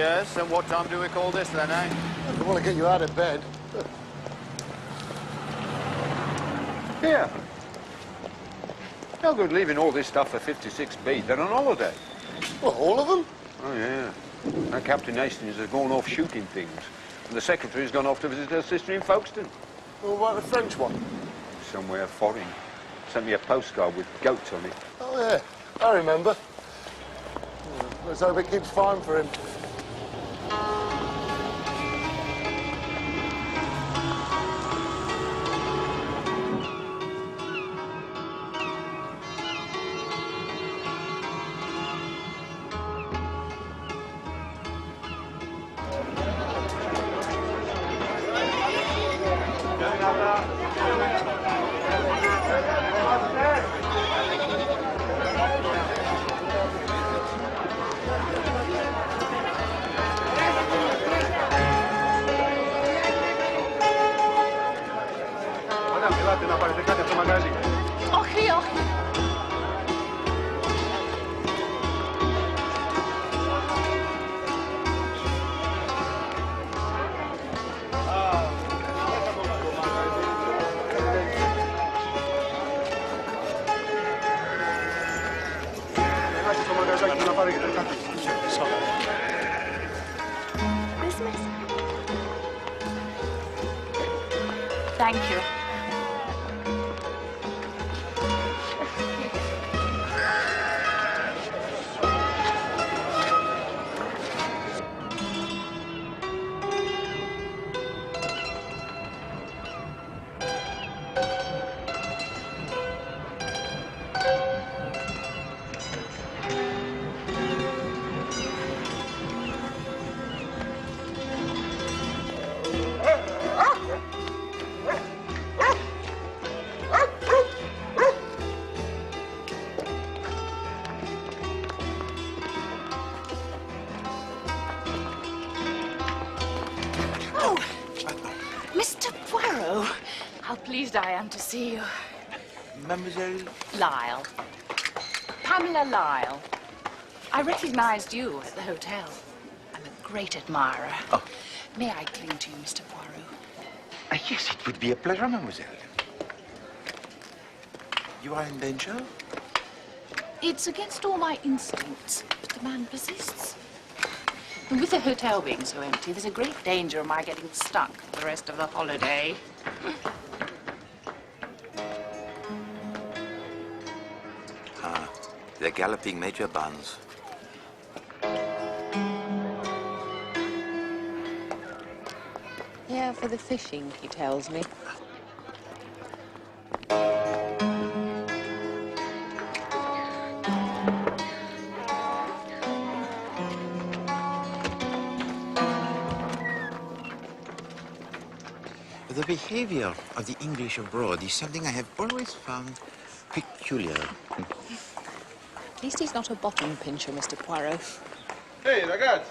yes. And what time do we call this then, eh? I want to get you out of bed. Here. No good leaving all this stuff for 56B. They're on holiday. Well, all of them? Oh, yeah. And Captain Hastings has gone off shooting things. And the secretary's gone off to visit her sister in Folkestone. Well, what about the French one? Somewhere foreign. Sent me a postcard with goats on it. Oh, yeah. I remember. Let's hope it keeps fine for him. Thank you. Mr. Poirot, how pleased I am to see you. Mademoiselle? Lyle. Pamela Lyle. I recognized you at the hotel. I'm a great admirer. Oh. May I cling to you, Mr. Poirot? Yes, it would be a pleasure, mademoiselle. You are in danger? It's against all my instincts, but the man persists. And with the hotel being so empty, there's a great danger of my getting stuck for the rest of the holiday. The galloping Major Buns. Yeah, for the fishing, he tells me. The behavior of the English abroad is something I have always found peculiar. At least he's not a bottom pincher, Mr. Poirot. Ehi, ragazzi!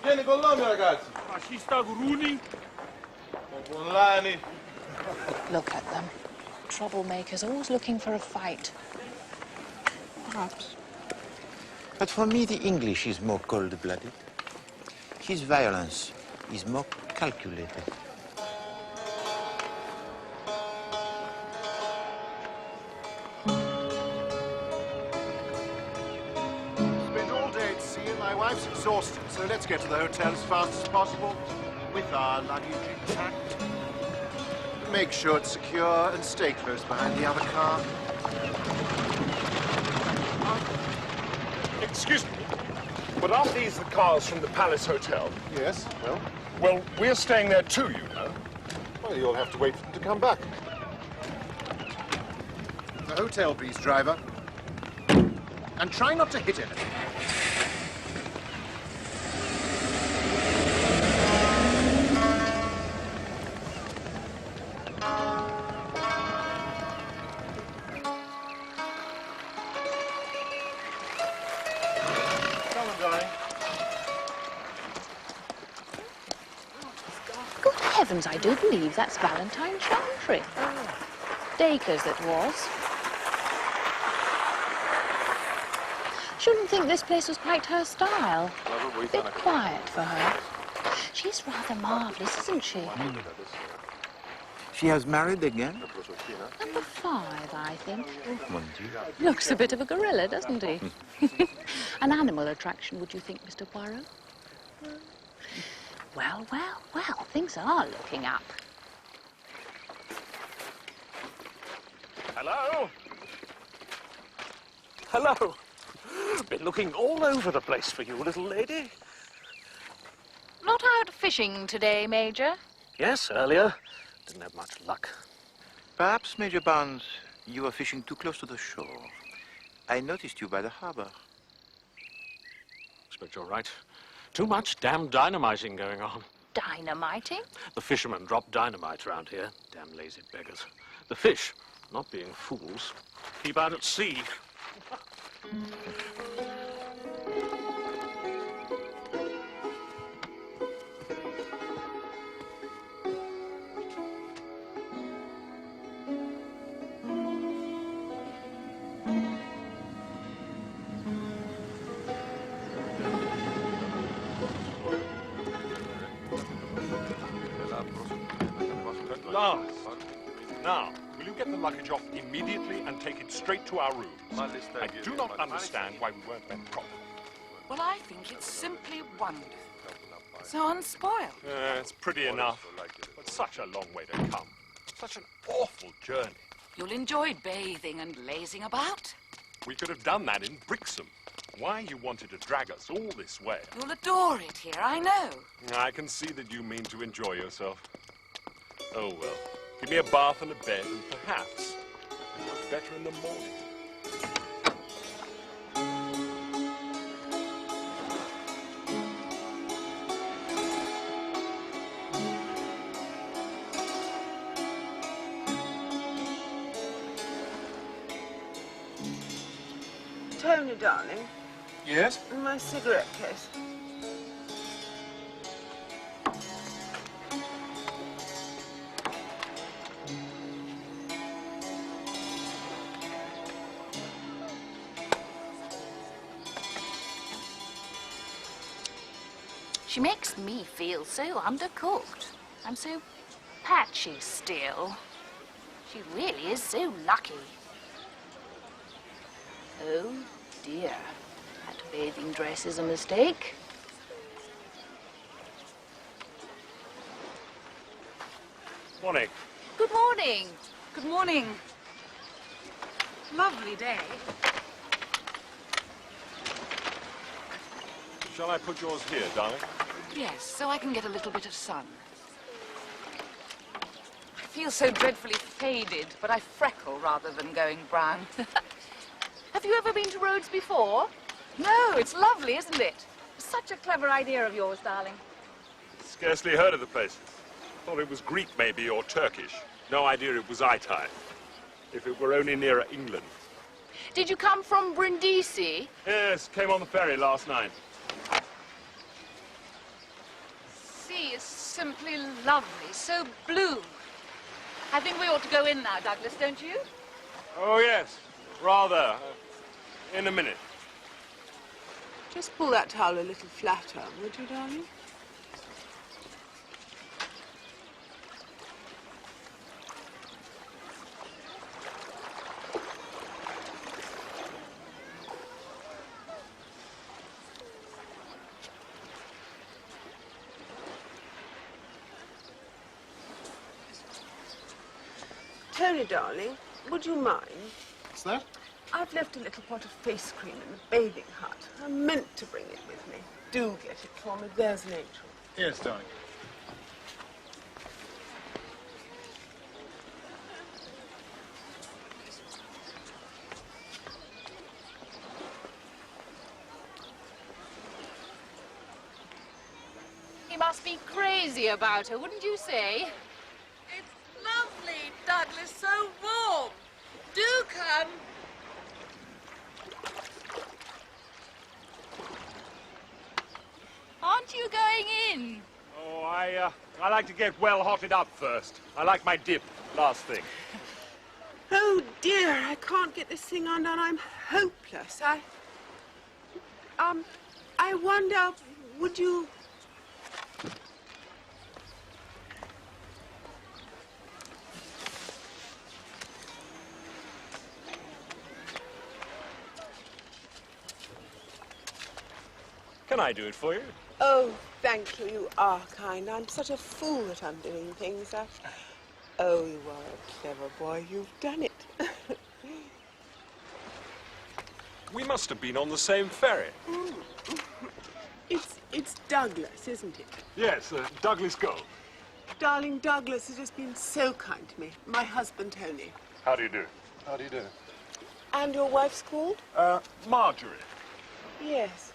Vieni con noi, ragazzi! Ma ci sta Gruni? Buonani! Look at them. Troublemakers, always looking for a fight. Perhaps. But for me, the English is more cold-blooded. His violence is more calculated. My wife's exhausted, so let's get to the hotel as fast as possible with our luggage intact. Make sure it's secure and stay close behind the other car. Excuse me, but aren't these the cars from the Palace Hotel? Yes, well? Well, we're staying there too, you know. Well, you'll have to wait for them to come back. The hotel, please, driver. And try not to hit anything. Good heavens, I do believe that's Valentine Chantry. Dacres that was. Shouldn't think this place was quite her style. A bit quiet for her. She's rather marvellous, isn't she? She has married again? Number 5, I think. Mon Dieu. Looks a bit of a gorilla, doesn't he? An animal attraction, would you think, Mr. Poirot? Well, well, well, things are looking up. Hello? Hello. Been looking all over the place for you, little lady. Not out fishing today, Major? Yes, earlier. Didn't have much luck. Perhaps, Major Barnes, you were fishing too close to the shore. I noticed you by the harbor. Expect you're right. Too much damn dynamiting going on. Dynamiting? The fishermen drop dynamite around here. Damn lazy beggars. The fish, not being fools, keep out at sea. Now, will you get the luggage off immediately and take it straight to our rooms? I do not understand why we weren't met properly. Well, I think it's simply wonderful. So unspoiled. It's pretty enough, but such a long way to come. Such an awful journey. You'll enjoy bathing and lazing about. We could have done that in Brixham. Why you wanted to drag us all this way? You'll adore it here, I know. I can see that you mean to enjoy yourself. Oh, well. Give me a bath and a bed, and perhaps it'll look better in the morning. Tony, darling. Yes? My cigarette case. She makes me feel so undercooked. I'm so patchy still. She really is so lucky. Oh, dear. That bathing dress is a mistake. Morning. Good morning. Good morning. Lovely day. Shall I put yours here, darling? Yes, so I can get a little bit of sun. I feel so dreadfully faded, but I freckle rather than going brown. Have you ever been to Rhodes before? No, it's lovely, isn't it? Such a clever idea of yours, darling. Scarcely heard of the place. Thought it was Greek, maybe, or Turkish. No idea it was Itai. If it were only nearer England. Did you come from Brindisi? Yes, came on the ferry last night. Sea is simply lovely, so blue. I think we ought to go in now, Douglas, don't you? Oh, yes. Rather. In a minute. Just pull that towel a little flatter, would you, darling? Tony, darling, would you mind? What's that? I've left a little pot of face cream in the bathing hut. I meant to bring it with me. Do get it for me, there's an angel. Yes, darling. He must be crazy about her, wouldn't you say? It's lovely, Douglas, so warm. Do come. Aren't you going in? Oh, I like to get well hotted up first. I like my dip, last thing. Oh, dear, I can't get this thing undone. I'm hopeless. I wonder, would you... Can I do it for you? Oh, thank you. You are kind. I'm such a fool that I'm doing things that... Oh, you are a clever boy. You've done it. We must have been on the same ferry. It's Douglas, isn't it? Yes, Douglas Gold. Darling, Douglas has just been so kind to me. My husband, Tony. How do you do? How do you do? And your wife's called? Marjorie. Yes.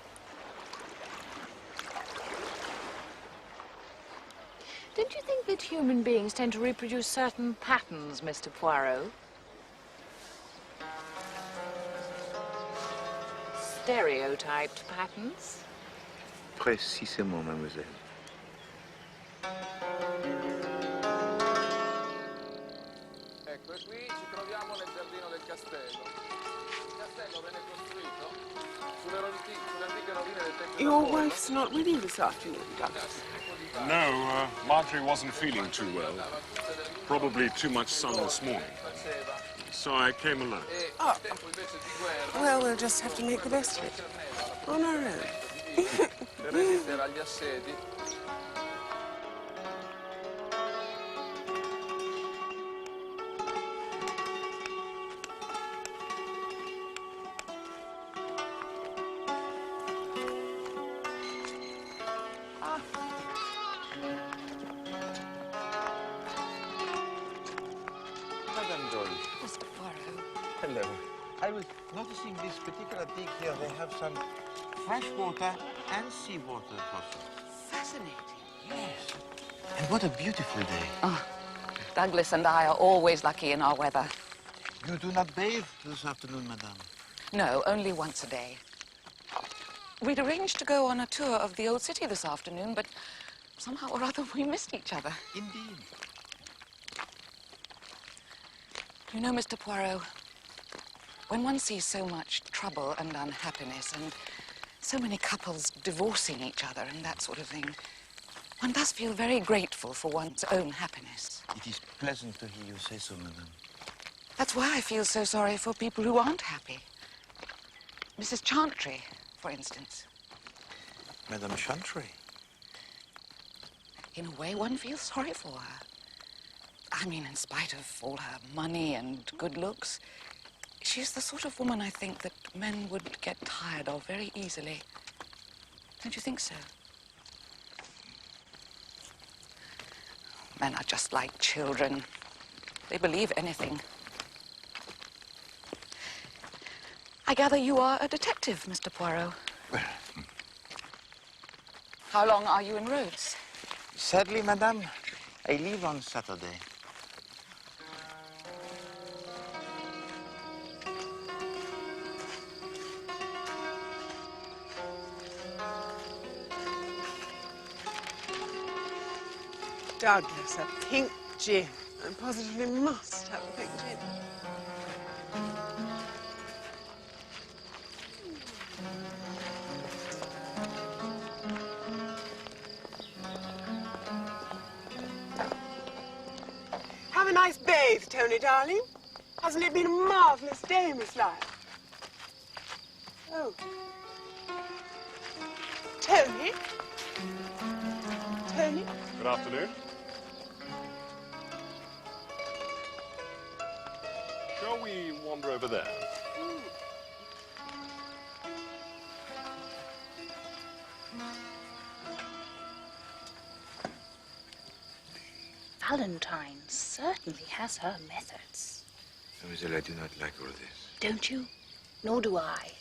Don't you think that human beings tend to reproduce certain patterns, Mr. Poirot? Stereotyped patterns? Précisément, mademoiselle. Ecco, e qui ci troviamo nel giardino del castello. Il castello venne costruito sulle antiche rovine del Tempio Your d'Apollo. wife's not with you this afternoon, Douglas. No, Marjorie wasn't feeling too well. Probably too much sun this morning. So I came alone. Oh. Well, we'll just have to make the best of it. On our own. Per resistere agli assedi. Madame Doyle. Mr. Poirot. Hello. I was noticing this particular dig here. They have some fresh water and seawater fossils. Fascinating. Yes. And what a beautiful day. Oh, Douglas and I are always lucky in our weather. You do not bathe this afternoon, madame? No, only once a day. We'd arranged to go on a tour of the old city this afternoon, but somehow or other we missed each other. Indeed. You know, Mr. Poirot, when one sees so much trouble and unhappiness and so many couples divorcing each other and that sort of thing, one does feel very grateful for one's own happiness. It is pleasant to hear you say so, madame. That's why I feel so sorry for people who aren't happy. Mrs. Chantry, for instance. Madame Chantry? In a way, one feels sorry for her. I mean, in spite of all her money and good looks, she's the sort of woman I think that men would get tired of very easily. Don't you think so? Men are just like children. They believe anything. I gather you are a detective, Mr. Poirot. Well, How long are you in Rhodes? sadly, madame, I leave on Saturday. Douglas, a pink gin. I positively must have a pink gin. Have a nice bathe, Tony, darling. Hasn't it been a marvellous day, Miss Lyle? Oh. Tony? Tony? Good afternoon. Shall we wander over there? Valentine certainly has her methods. Mademoiselle, I do not like all this. Don't you? Nor do I.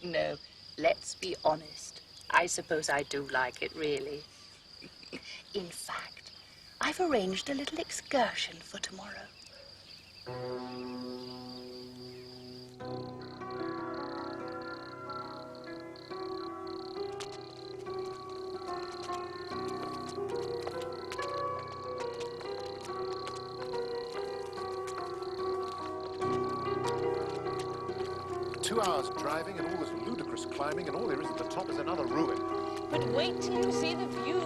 No, let's be honest. I suppose I do like it, really. In fact, I've arranged a little excursion for tomorrow. 2 hours driving and all this ludicrous climbing, and all there is at the top is another ruin. But wait till you see the view.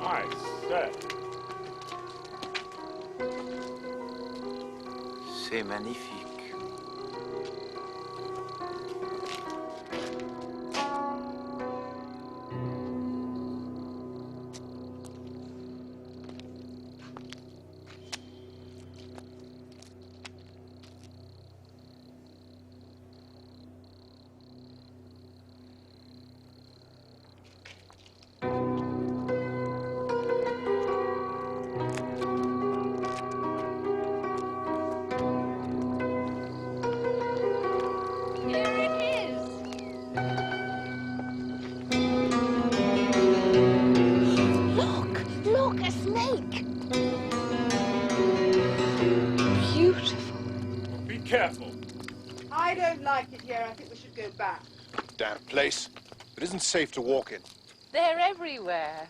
I said. C'est magnifique. Careful. I don't like it here. I think we should go back. Damn place. It isn't safe to walk in. They're everywhere.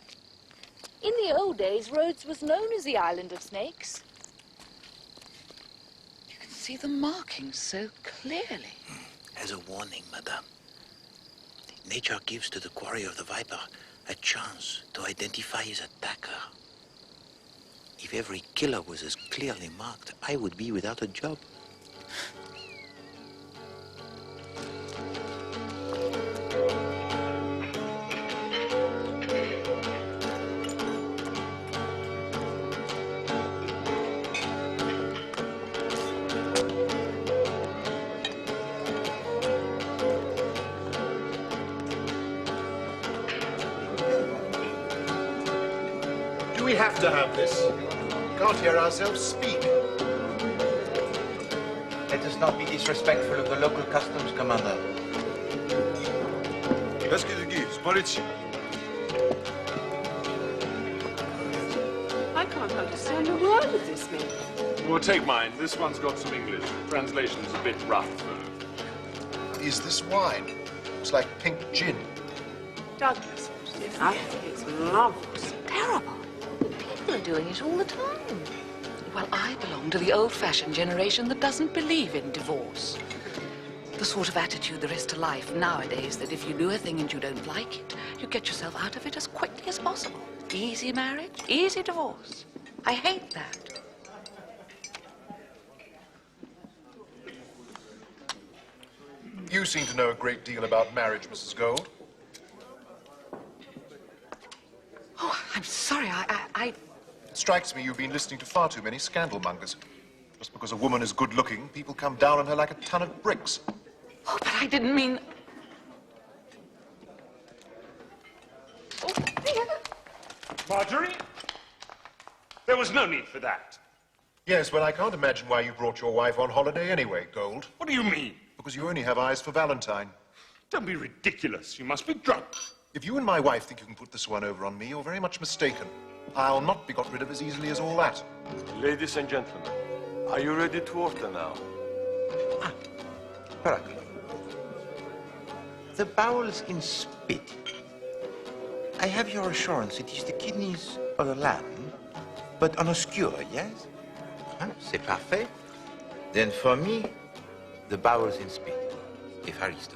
In the old days, Rhodes was known as the Island of Snakes. You can see the markings so clearly. As a warning, madame. Nature gives to the quarry of the viper a chance to identify his attacker. If every killer was as clearly marked, I would be without a job. Do we have to have this? We can't hear ourselves speak. Let us not be disrespectful of the local customs, Commander. I can't understand a word of this, mate. Well, take mine. This one's got some English. Translation's a bit rough, Is this wine? It's like pink gin. Douglas, I think it's marvellous. Terrible. People are doing it all the time. Well, I belong to the old-fashioned generation that doesn't believe in divorce. The sort of attitude there is to life nowadays that if you do a thing and you don't like it, you get yourself out of it as quickly as possible. Easy marriage, easy divorce. I hate that. You seem to know a great deal about marriage, Mrs. Gold. Oh, I'm sorry, I... It strikes me you've been listening to far too many scandal mongers. Just because a woman is good-looking, people come down on her like a ton of bricks. Oh, but I didn't mean... Oh, Marjorie? There was no need for that. Yes, well, I can't imagine why you brought your wife on holiday anyway, Gold. What do you mean? Because you only have eyes for Valentine. Don't be ridiculous. You must be drunk. If you and my wife think you can put this one over on me, you're very much mistaken. I'll not be got rid of as easily as all that. Ladies and gentlemen, are you ready to order now? Correct. The bowels in spit. I have your assurance it is the kidneys of the lamb, but on a skewer, yes? C'est parfait. Then for me, the bowels in spit. Evaristo.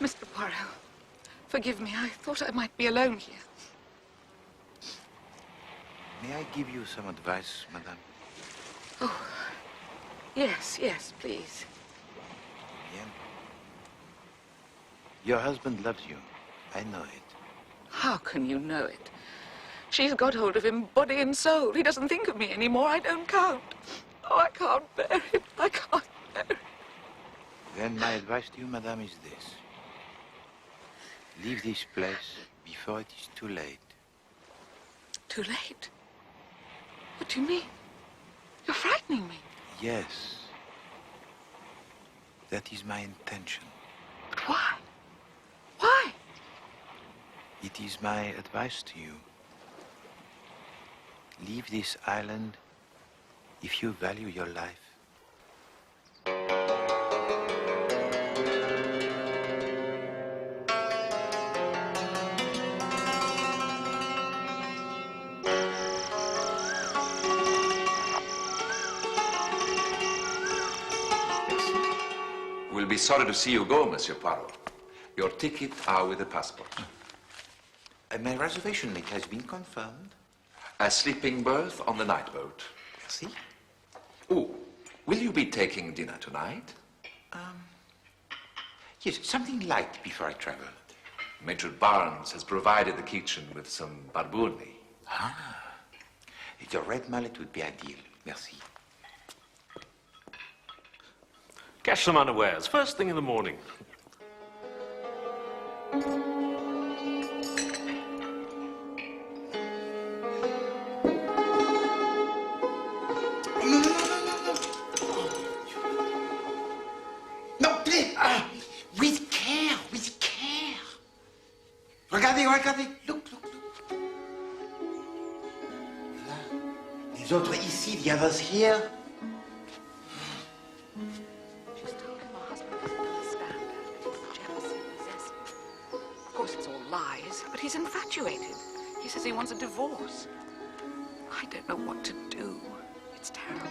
Mr. Poirot, forgive me. I thought I might be alone here. May I give you some advice, madame? Oh, yes, yes, please. Bien. Your husband loves you. I know it. How can you know it? She's got hold of him body and soul. He doesn't think of me anymore. I don't count. Oh, I can't bear it. I can't bear Then my advice to you, madame, is this. Leave this place before it is too late. Too late? What do you mean? You're frightening me. Yes. That is my intention. But why? Why? It is my advice to you. Leave this island if you value your life. We'll be sorry to see you go, Monsieur Poirot. Your ticket are with the passport. My reservation, it has been confirmed. A sleeping berth on the night boat. Merci. Oh, will you be taking dinner tonight? Yes, something light before I travel. Major Barnes has provided the kitchen with some barbourni. Ah. Your red mallet would be ideal. Merci. Catch them unawares, first thing in the morning. No, please. With care, with care. Regardez, regardez. Look, look, look. Là. Les autres ici, the others here. He's infatuated. He says he wants a divorce. I don't know what to do. It's terrible.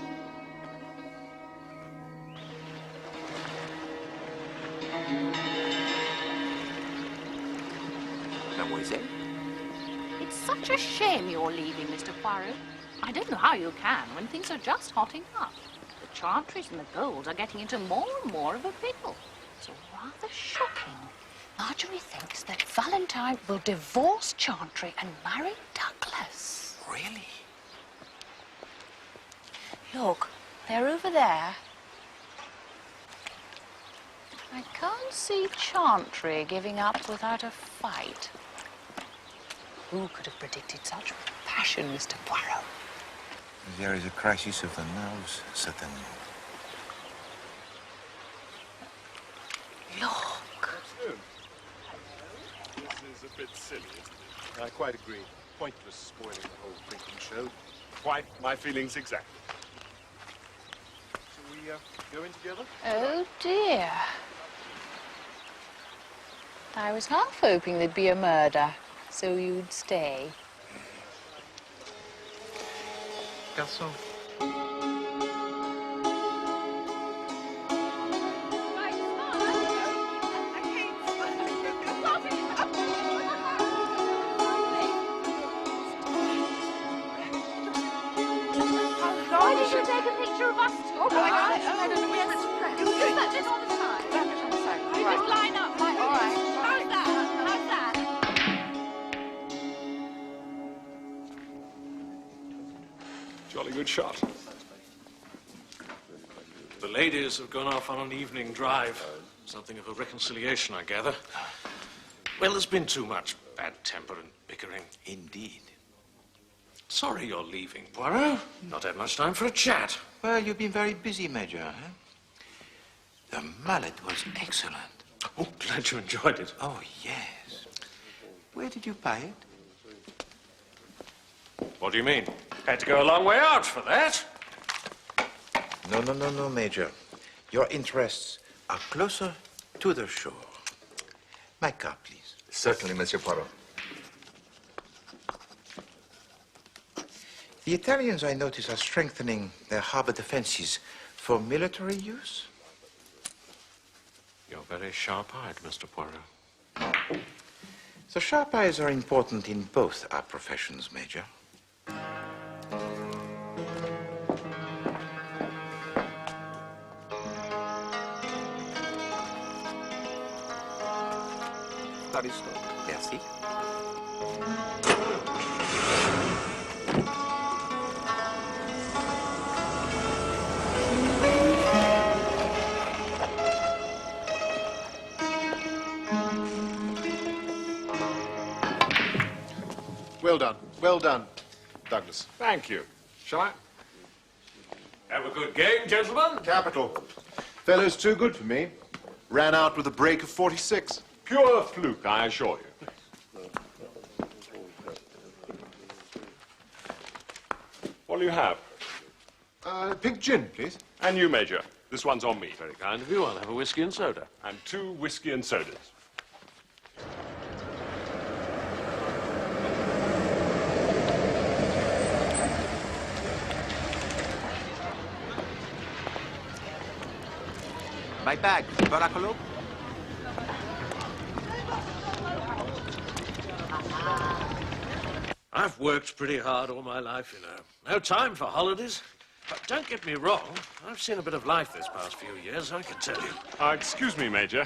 Mademoiselle? It's such a shame you're leaving, Mr. Poirot. I don't know how you can when things are just hotting up. The Chantries and the Golds are getting into more and more of a pickle. It's rather shocking. Marjorie thinks that Valentine will divorce Chantry and marry Douglas. Really? Look, they're over there. I can't see Chantry giving up without a fight. Who could have predicted such passion, Mr. Poirot? There is a crisis of the nerves, certainly. Look. This is a bit silly, isn't it? I quite agree. Pointless spoiling the whole thinking show. Quite my feelings exactly. Shall we go in together? Oh, dear. I was half hoping there'd be a murder, so you'd stay. Garçon. Why did you take a picture of us two? I don't know which press. You put this on the side. You just line up like all right. How's that? How's that? Jolly good shot. The ladies have gone off on an evening drive. Something of a reconciliation, I gather. Well, there's been too much bad temper and bickering. Indeed. Sorry you're leaving, Poirot. Not had much time for a chat. Well, you've been very busy, Major, huh? The mallet was excellent. Oh, glad you enjoyed it. Oh, yes. Where did you buy it? What do you mean? Had to go a long way out for that. No, Major. Your interests are closer to the shore. My car, please. Certainly, Monsieur Poirot. The Italians, I notice, are strengthening their harbor defenses for military use. You're very sharp-eyed, Mr. Poirot. The sharp eyes are important in both our professions, Major. Merci. Well done. Well done, Douglas. Thank you. Shall I? Have a good game, gentlemen. Capital. Fellow's too good for me. Ran out with a break of 46. Pure fluke, I assure you. What do you have? Pink gin, please. And you, Major. This one's on me. Very kind of you. I'll have a whiskey and soda. And 2 whiskey and sodas. My bag, Baracolo. I've worked pretty hard all my life, you know. No time for holidays. But don't get me wrong, I've seen a bit of life this past few years, I can tell you. Excuse me, Major.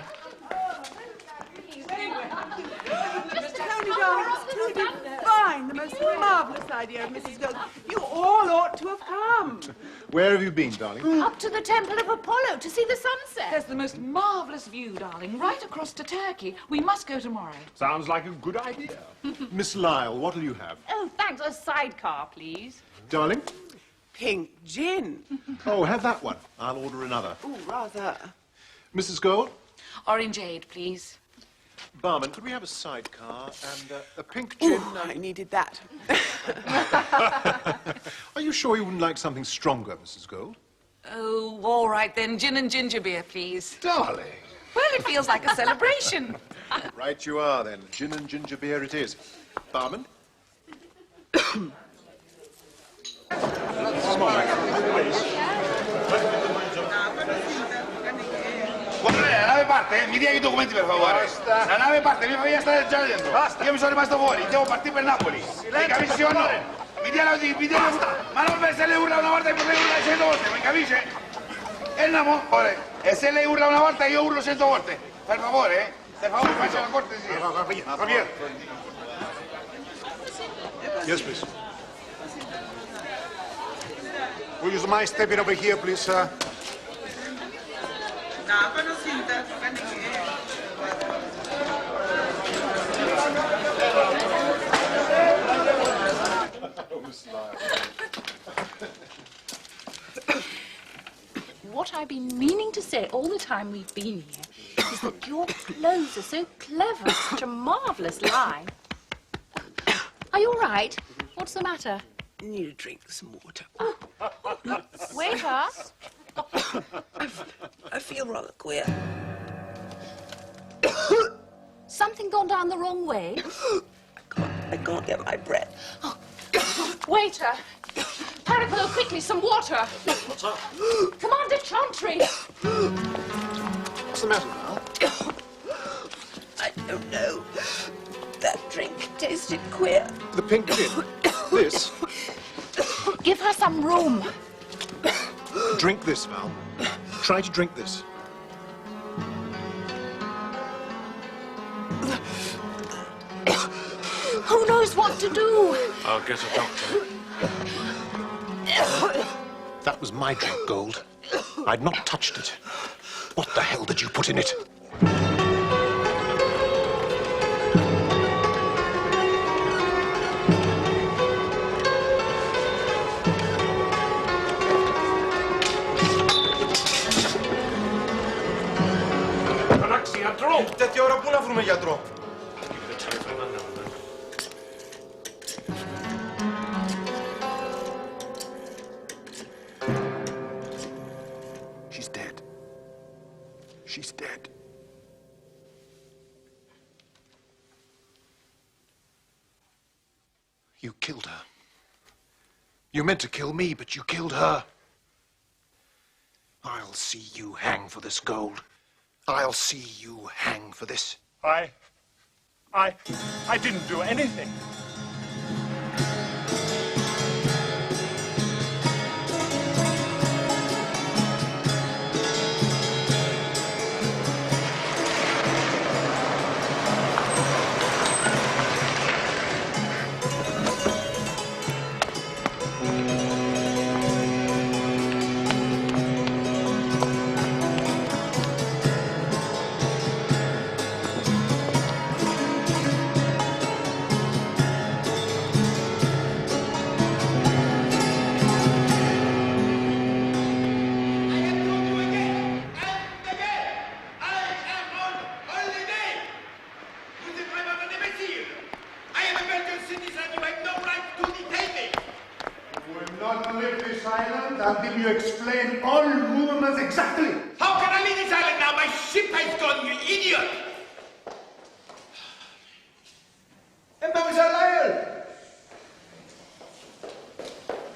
Tony, darling, it's too divine. The most marvellous idea of Mrs. Gold. You all ought to have come. Where have you been, darling? Up to the Temple of Apollo to see the sunset. There's the most marvellous view, darling, right across to Turkey. We must go tomorrow. Sounds like a good idea. Miss Lyle, what'll you have? Oh, thanks. A sidecar, please. Darling? Pink gin. Oh, have that one. I'll order another. Oh, rather. Mrs. Gold? Orangeade, please. Barman, could we have a sidecar and a pink gin? I needed that. Are you sure you wouldn't like something stronger, Mrs. Gold? Oh, all right then. Gin and ginger beer, please. Darling. Well, it feels like a celebration. Right you are, then. Gin and ginger beer it is. Barman? La nave parte, mi dia i documenti per favore. La nave parte, mia famiglia sta già dentro. Io mi sono rimasto fuori, devo partire per Napoli. Mi capisci o no? Mi dia la... Ma non per se lei urla una volta e potrei urlare 100 volte, mi capisce? E andiamo? E se lei urla una volta io urlo 100 volte. Per favore, faccia la cortesia. Javier. Yes, please. Will you mind stepping over here, please, sir? What I've been meaning to say all the time we've been here is that your clothes are so clever, such a marvellous line. Are you all right? What's the matter? Need a drink, some water. Waiter? I feel rather queer. Something gone down the wrong way? I can't get my breath. Waiter! Paracolo, quickly, some water! What's up? Commander Chantry! What's the matter, Val? I don't know. That drink tasted queer. The pink gin. This. Give her some room. Drink this, Val. Try to drink this. Who knows what to do? I'll get a doctor. That was my drink, Gold. I'd not touched it. What the hell did you put in it? Τέτοια ώρα πού να βρούμε γιατρό? She's dead. She's dead. You killed her. You meant to kill me, but you killed her. I'll see you hang for this, Gold. I'll see you hang for this. I didn't do anything. exactly. How can I leave this island now? My ship has gone, you idiot!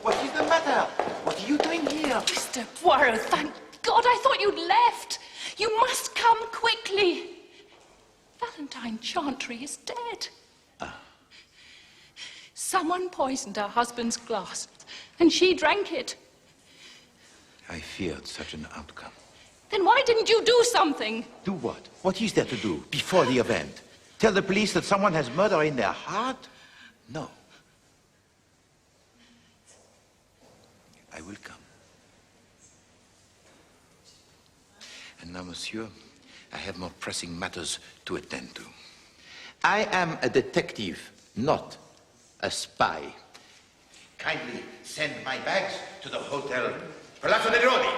What is the matter? What are you doing here? Mr. Poirot, thank God, I thought you'd left. You must come quickly. Valentine Chantry is dead. Someone poisoned her husband's glass, and she drank it. I feared such an outcome. Then why didn't you do something? Do what? What is there to do before the event? Tell the police that someone has murder in their heart? No. I will come. And now, monsieur, I have more pressing matters to attend to. I am a detective, not a spy. Kindly send my bags to the Hotel Palazzo dei Rodi.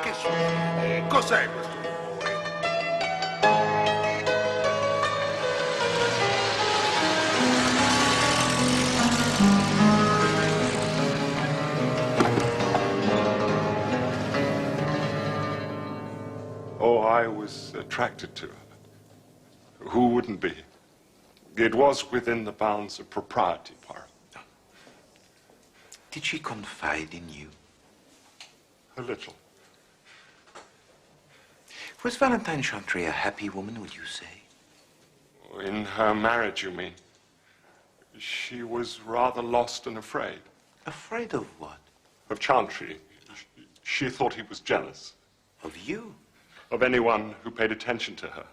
Che succede? Cos'è questo rumore? Oh, I was attracted to her. Who wouldn't be? It was within the bounds of propriety, Poirot. Did she confide in you? A little. Was Valentine Chantry a happy woman, would you say? In her marriage, you mean? She was rather lost and afraid. Afraid of what? Of Chantry. She thought he was jealous. Of you? Of anyone who paid attention to her.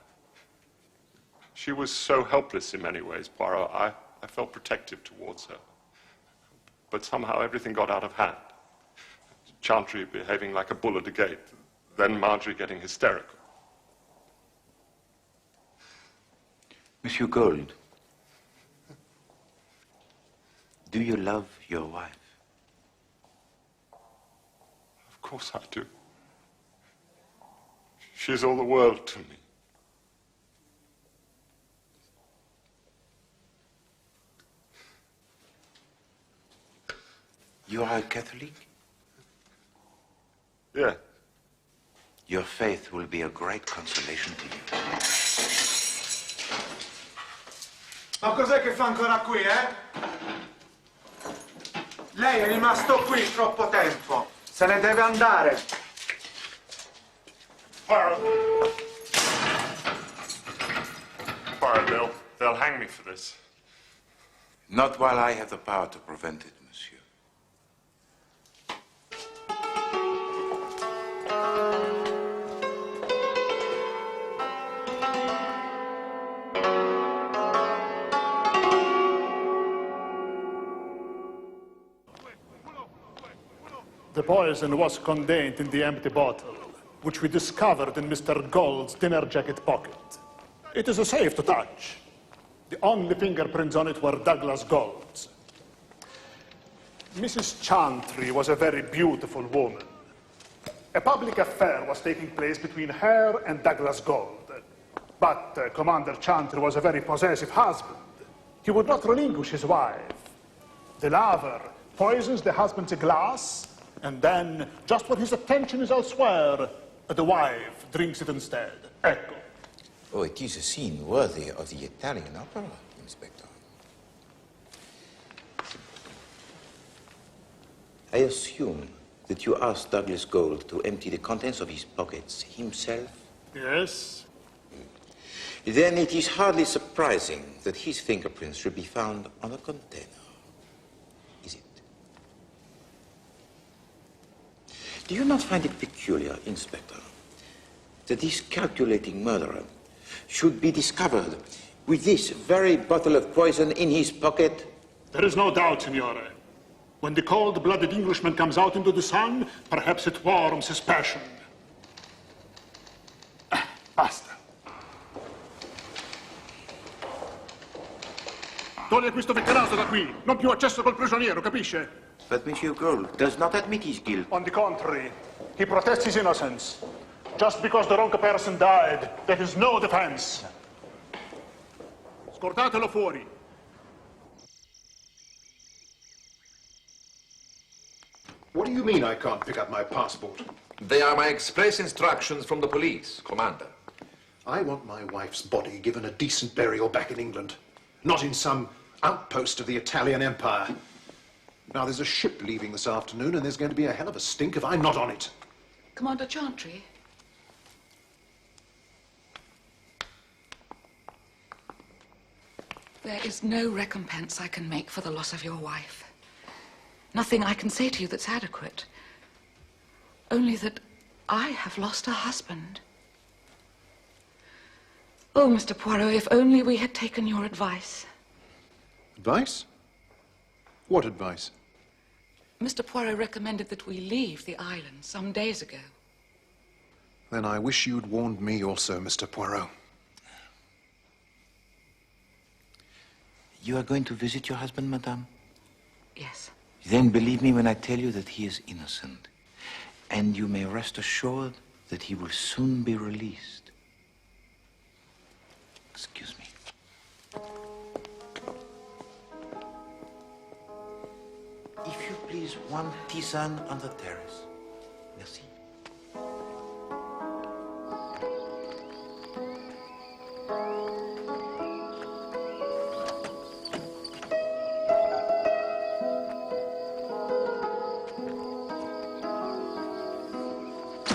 She was so helpless in many ways, Poirot. I felt protective towards her. But somehow everything got out of hand. Chantry behaving like a bull at a gate, then Marjorie getting hysterical. Monsieur Gold, do you love your wife? Of course I do. She's all the world to me. You are a Catholic? Yeah. Your faith will be a great consolation to you. Ma cos'è che fa ancora qui, eh? Lei è rimasto qui troppo tempo. Se ne deve andare. Poirot, they'll hang me for this. Not while I have the power to prevent it, monsieur. The poison was contained in the empty bottle, which we discovered in Mr. Gold's dinner jacket pocket. It is safe to touch. The only fingerprints on it were Douglas Gold's. Mrs. Chantry was a very beautiful woman. A public affair was taking place between her and Douglas Gold. But Commander Chantry was a very possessive husband. He would not relinquish his wife. The lover poisons the husband's glass, and then, just when his attention is elsewhere, the wife drinks it instead. Ecco. Oh, it is a scene worthy of the Italian opera, Inspector. I assume that you asked Douglas Gold to empty the contents of his pockets himself? Yes. Then it is hardly surprising that his fingerprints should be found on a container. Is it? Do you not find it peculiar, Inspector, that this calculating murderer should be discovered with this very bottle of poison in his pocket? There is no doubt, Signore. When the cold-blooded Englishman comes out into the sun, perhaps it warms his passion. Basta. Toglie questo vetterato da qui. Non più accesso col prigioniero, capisce? But Monsieur Gold does not admit his guilt. On the contrary, he protests his innocence. Just because the wrong person died, that is no defense. Portatelo fuori. What do you mean I can't pick up my passport? They are my express instructions from the police, Commander. I want my wife's body given a decent burial back in England, not in some outpost of the Italian Empire. Now, there's a ship leaving this afternoon, and there's going to be a hell of a stink if I'm not on it. Commander Chantry? There is no recompense I can make for the loss of your wife. Nothing I can say to you that's adequate. Only that I have lost a husband. Oh, Mr. Poirot, if only we had taken your advice. Advice? What advice? Mr. Poirot recommended that we leave the island some days ago. Then I wish you'd warned me also, Mr. Poirot. You are going to visit your husband, madame? Yes. Then believe me when I tell you that he is innocent. And you may rest assured that he will soon be released. Excuse me. If you please, one tisane on the terrace. Merci.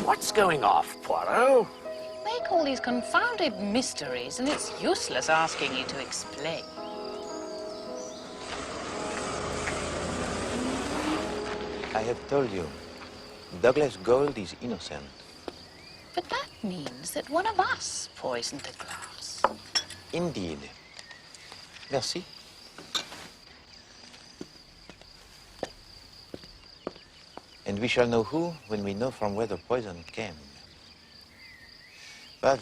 What's going off, Poirot? Make all these confounded mysteries, and it's useless asking you to explain. I have told you, Douglas Gold is innocent. But that means that one of us poisoned the glass. Indeed. Merci. And we shall know who when we know from where the poison came. But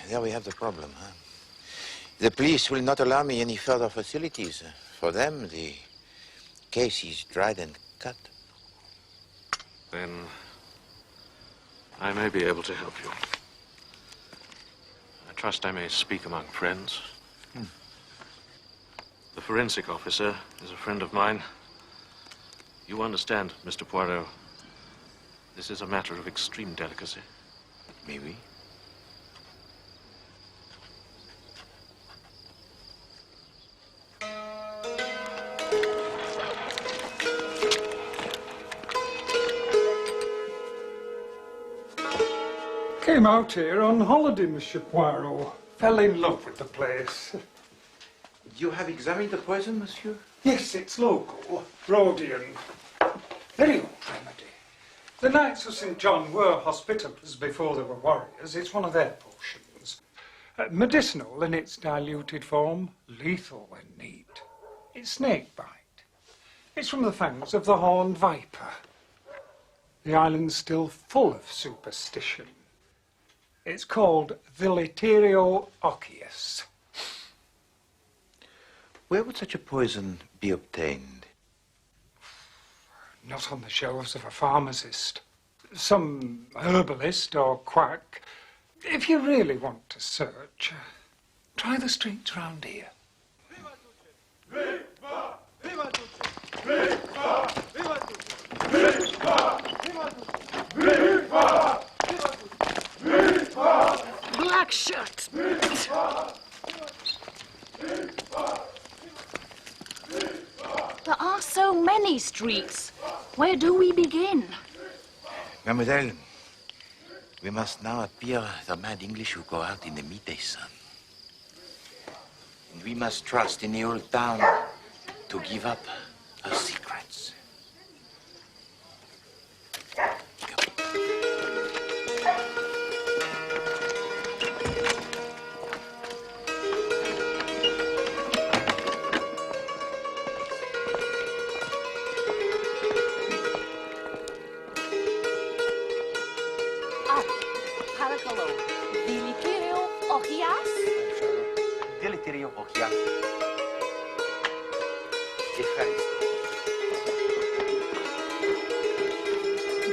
there we have the problem, huh? The police will not allow me any further facilities. For them, the case is dried and cut. Then I may be able to help you. I trust I may speak among friends. The forensic officer is a friend of mine. You understand, Mr. Poirot, this is a matter of extreme delicacy. Maybe. Came out here on holiday, Monsieur Poirot. Fell in love with the place. You have examined the poison, monsieur? Yes, it's local. Rhodian. Very old remedy. The Knights of St. John were hospitallers before they were warriors. It's one of their potions. Medicinal in its diluted form, lethal when need. It's snake bite. It's from the fangs of the horned viper. The island's still full of superstition. It's called Deleterio Occius. Where would such a poison be obtained? Not on the shelves of a pharmacist. Some herbalist or quack. If you really want to search, try the streets round here. Black shirt. There are so many streets. Where do we begin? Mademoiselle, we must now appear the mad English who go out in the midday sun. And we must trust in the old town to give up her secrets. Deleterio Occius.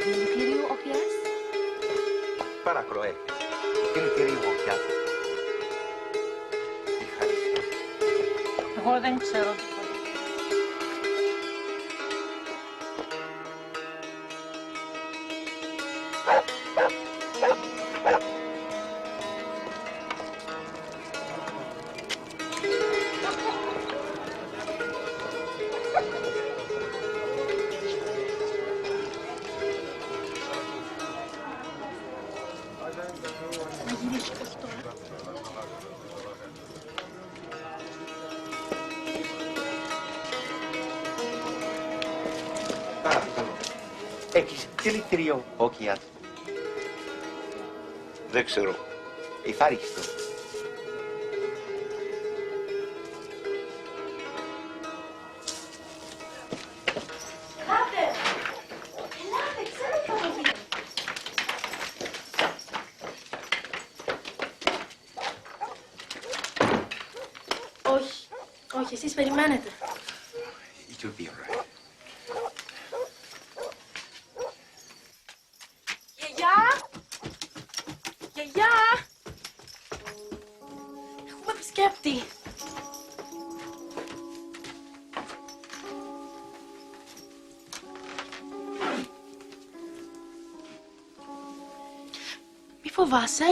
Deleterio Occius? Paracloe. Deleterio Occius. Εγώ δεν ξέρω. Έχεις δηλητήριο όκιας? Δεν ξέρω. Ευχαριστώ. Ελάτε! Ελάτε, ξέρω ποιο το δείτε. Όχι, όχι, εσείς περιμένετε. It will be all right. Γιαγιά! Έχουμε επισκέπτη. Μη φοβάσαι.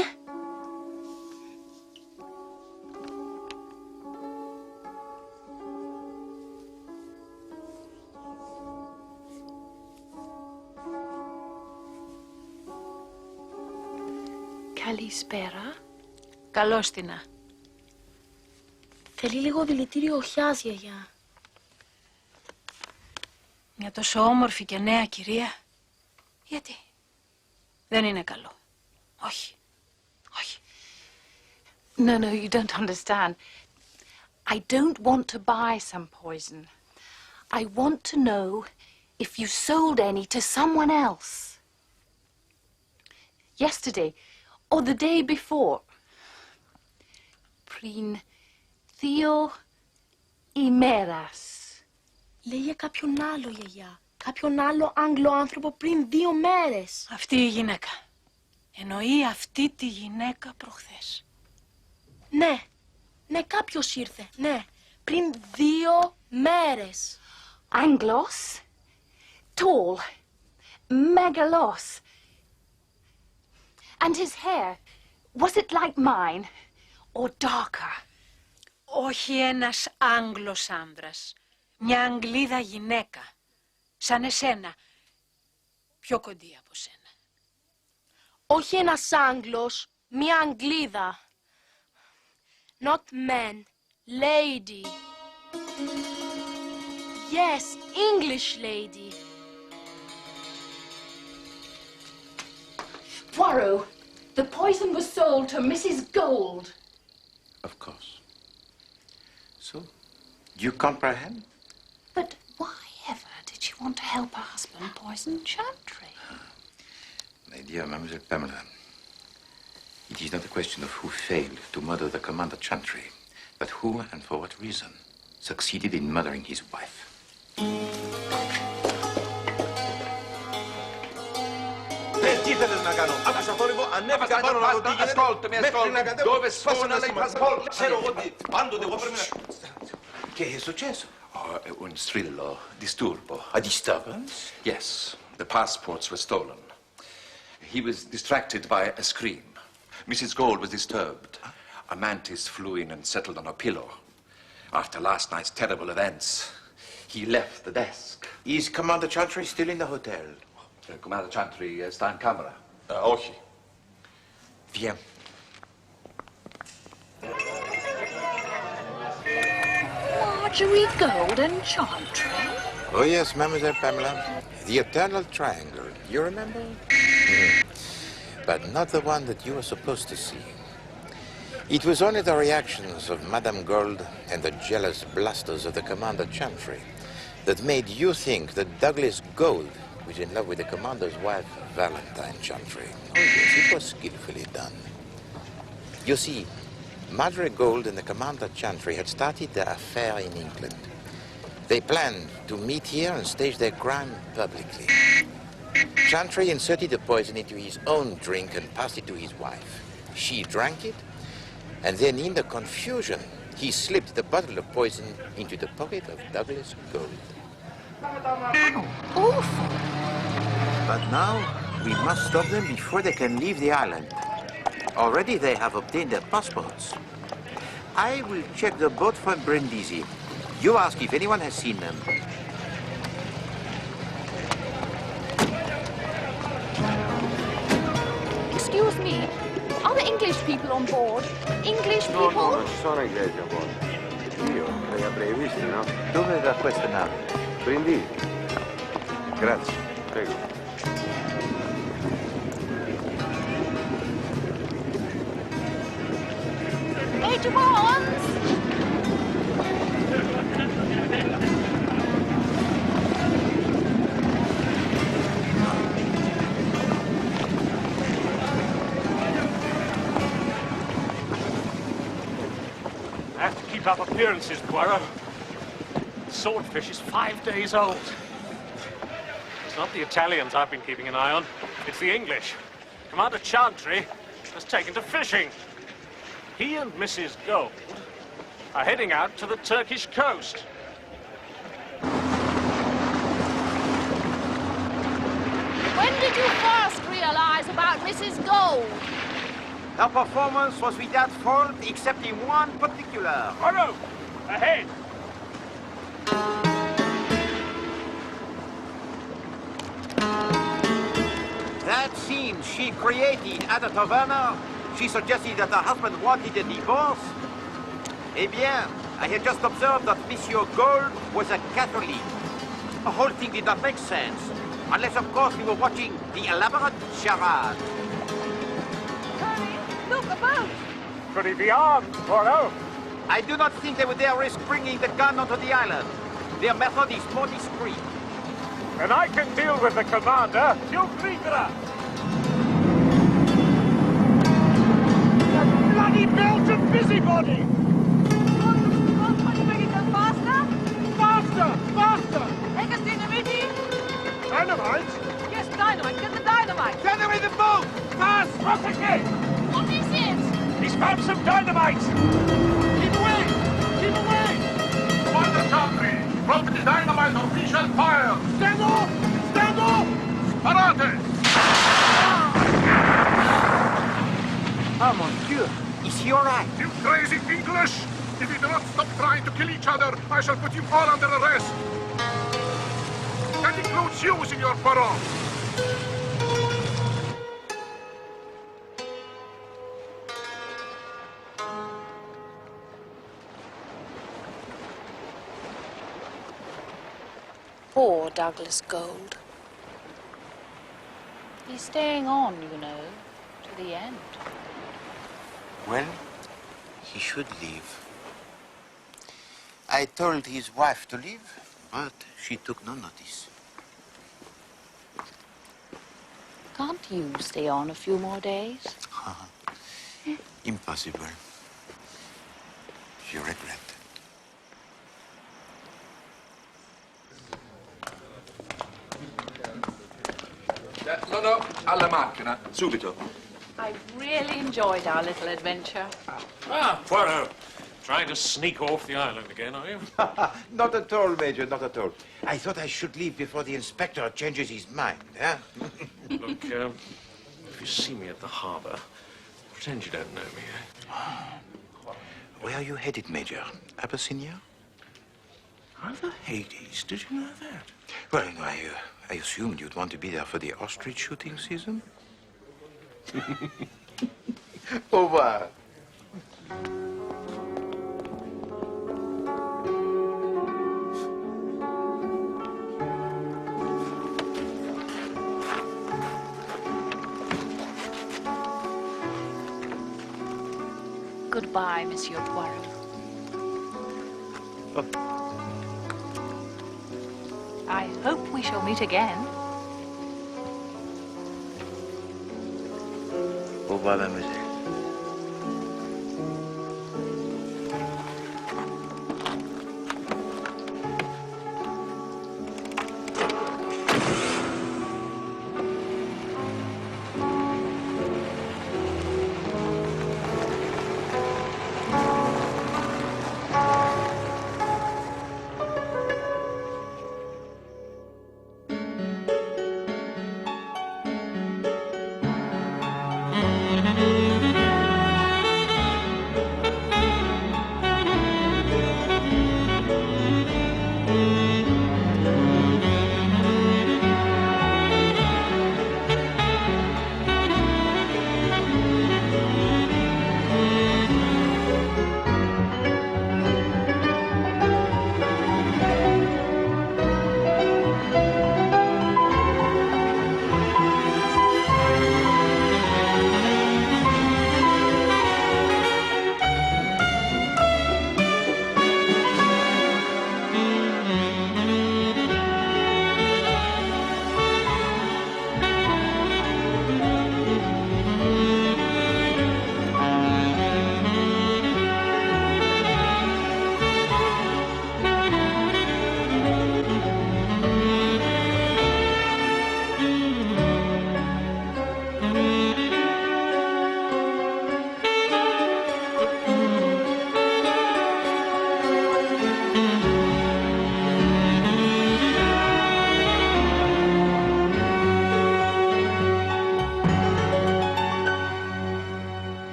Καλησπέρα. Καλώς την. Θέλει λίγο δηλητήριο οχιάς, γιαγιά. Μια τόσο όμορφη και νέα κυρία. Γιατί? Δεν είναι καλό. Όχι. Όχι. No, no, you don't understand. I don't want to buy some poison. I want to know if you sold any to someone else. Yesterday, or the day before. Πριν 2 ημέρας. Λέει για κάποιον άλλο, γιαγιά. Κάποιον άλλο Άγγλο άνθρωπο πριν 2 μέρες. Αυτή η γυναίκα. Εννοεί αυτή τη γυναίκα προχθές. Ναι. Ναι, κάποιος ήρθε. Ναι. Πριν 2 μέρες. Άγγλος. Tall. Megalos. And his hair, was it like mine or darker? Όχι ένας Άγγλος άνδρας. Μια Αγγλίδα γυναίκα. Σαν εσένα. Πιο κοντή από σένα. Όχι ένας Άγγλος, μια Αγγλίδα. Not man, lady. Yes, English lady. Poirot, the poison was sold to Mrs. Gold. Of course. So, you comprehend? But why ever did she want to help her husband poison Chantry? My dear Mademoiselle Pamela, it is not a question of who failed to murder the Commander Chantry, but who and for what reason succeeded in murdering his wife. Τι θέλεις να κάνω? Άκουσα θόρυβο, ανέβηκα πάνω να δω τι γίνεται. Ασcoltami, dove sono i passaporti? Ξέρω εγώ τι, πάντοτε εγώ πρέπει να... Che è successo? Un strillo, disturbo. A disturbance? Yes, the passports were stolen. He was distracted by a scream. Mrs. Gold was disturbed. A mantis flew in and settled on her pillow. After last night's terrible events, he left the desk. Is Commander Chantry still in the hotel? Commander Chantry sta in camera. Όχι. Viens. Marjorie Gold and Chantry? Oh yes, Mademoiselle Pamela. The eternal triangle. You remember? But not the one that you were supposed to see. It was only the reactions of Madame Gold and the jealous blusters of the Commander Chantry that made you think that Douglas Gold was in love with the Commander's wife, Valentine Chantry. Oh yes, it was skillfully done. You see, Marjorie Gold and the Commander Chantry had started their affair in England. They planned to meet here and stage their crime publicly. Chantry inserted the poison into his own drink and passed it to his wife. She drank it, and then in the confusion, he slipped the bottle of poison into the pocket of Douglas Gold. Awful. But now, we must stop them before they can leave the island. Already they have obtained their passports. I will check the boat from Brindisi. You ask if anyone has seen them. Excuse me, are there English people on board? English people? No, non ci sono inglesi a bordo. Io li avrei visti, no? Dove va questa nave? Brindisi. Grazie. Prego. Major Barnes! I have to keep up appearances, Poirot. The swordfish is 5 days old. It's not the Italians I've been keeping an eye on. It's the English. Commander Chantry has taken to fishing. He and Mrs. Gold are heading out to the Turkish coast. When did you first realize about Mrs. Gold? Her performance was without fault, except in one particular. Poirot, ahead! That scene she created at the taverna, she suggested that her husband wanted a divorce. Eh bien, I had just observed that Monsieur Gold was a Catholic. The whole thing did not make sense, unless of course we were watching the elaborate charade. Look, a boat! Could he be armed, Poirot? I do not think they would dare risk bringing the gun onto the island. Their method is more discreet. And I can deal with the commander. You Grigera! That bloody Belgian busybody! Can you make it go faster? Faster! Faster! Take us dynamite! Dynamite? Yes, dynamite. Get the dynamite. Get away the boat! Fast! What's it? What is it? He's found some dynamite! Keep away! Keep away! Commander Chantry, drop the dynamite or we shall fire! Stand off! Stand off! Sparate! Oh, mon Dieu! Is he all right? You crazy English! If you do not stop trying to kill each other, I shall put you all under arrest! That includes you, Signor Poirot! Poor Douglas Gold. He's staying on, you know, to the end. Well, he should leave. I told his wife to leave, but she took no notice. Can't you stay on a few more days? Impossible. Je regrette. No, alla macchina, subito. I really enjoyed our little adventure. Ah, Poirot. Trying to sneak off the island again, are you? Not at all, Major, not at all. I thought I should leave before the inspector changes his mind, eh? Look, if you see me at the harbour, pretend you don't know me, eh? Where are you headed, Major? Abyssinia? Over Hades, did you know that? Well, I assumed you'd want to be there for the ostrich shooting season. Au revoir. Goodbye, Monsieur Poirot. I hope we shall meet again. Au revoir, mademoiselle.